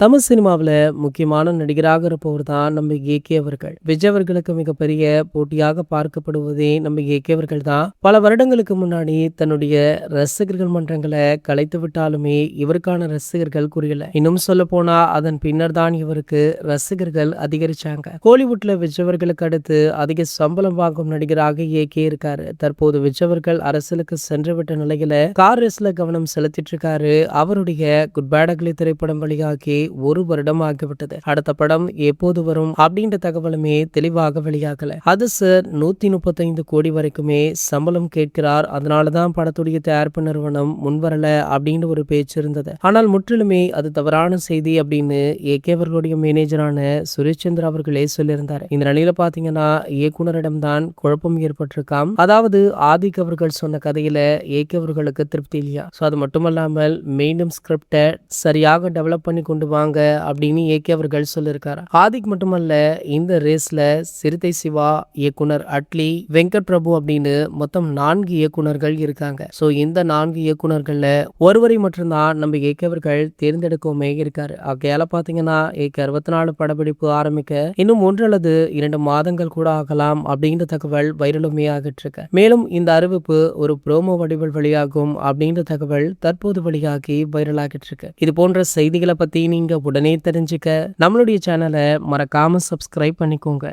தமிழ் சினிமாவில் முக்கியமான நடிகராக இருப்பவர் தான் நம்ம ஏகே அவர்கள். விஜய் அவர்களுக்கு மிகப்பெரிய போட்டியாக பார்க்கப்படுவதே நம்ம ஏகே அவர்கள் தான். பல வருடங்களுக்கு முன்னாடி தன்னுடைய ரசிகர்கள் மன்றங்களை கலைத்து விட்டாலுமே இவருக்கான ரசிகர்கள் குறையல. இன்னும் சொல்ல போனா அதன் பின்னர் தான் இவருக்கு ரசிகர்கள் அதிகரிச்சாங்க. ஹாலிவுட்ல விஜய் அவர்களுக்கு அடுத்து அதிக சம்பளம் வாங்கும் நடிகராக ஏகே இருக்காரு. தற்போது விஜய் அவர்கள் அரசியலுக்கு சென்று விட்ட நிலையில கார் ரேஸ்ல கவனம் செலுத்திட்டு இருக்காரு. அவருடைய குட் பேட் அக்லி திரைப்படம் வழியாகி ஒரு வருடம் ஆகிவிட்டது. அடுத்த படம் எப்போது வரும் அப்படின்ற தகவலுமே தெளிவாக வெளியாகல. அது சார் 135 கோடி வரைக்குமே சம்பளம் கேட்கிறார், அதனாலதான் படத்துடைய தயாரிப்பு நிறுவனம் முன்வரல அப்படின்னு ஒரு பேச்சு இருந்தது. ஆனால் முற்றிலுமே அது தவறான செய்தி அப்படின்னு ஏகே அவர்களுடைய மேனேஜரான சுரேஷ் சந்திரா அவர்களே சொல்லியிருந்தார். இந்த நிலையில பாத்தீங்கன்னா இயக்குனரிடம் தான் குழப்பம் ஏற்பட்டிருக்காம். அதாவது ஆதிக் அவர்கள் சொன்ன கதையில ஏகே அவர்களுக்கு திருப்தி இல்லையா. அது மட்டுமல்லாமல் மீண்டும் ஸ்கிரிப்டை சரியாக டெவலப் பண்ணி கொண்டு வாங்க அப்படின்னு ஏகே அவர்கள் சொல்லியிருக்காரு. ஆதிக் மட்டுமல்ல, இந்த ரேஸ்ல சிறுத்தை சிவா, இயக்குனர் அட்லி, வெங்கட் பிரபு அப்படின்னு மொத்தம் 4 இயக்குனர்கள் இருக்காங்க. இந்த 4 இயக்குனர்கள்ல ஒருவரை மட்டும்தான் நம்ம ஏகே அவர்கள் தேர்ந்தெடுக்கவுமே இருக்காரு. ஆகையால பாத்தீங்கன்னா ஏகே 64 படப்பிடிப்பு ஆரம்பிக்க இன்னும் 1 அல்லது 2 மாதங்கள் கூட ஆகலாம் அப்படின்ற தகவல் வைரலுமே ஆகிட்டு இருக்கு. மேலும் இந்த அறிவிப்பு ஒரு ப்ரோமோ வடிவில் வெளியாகும் அப்படின்ற தகவல் தற்போது வெளியாகி வைரல் ஆகிட்டு இருக்கு. இது போன்ற செய்திகளை பத்தி நீங்க உடனே தெரிஞ்சுக்க நம்மளுடைய சேனலை மறக்காம சப்ஸ்கிரைப் பண்ணிக்கோங்க.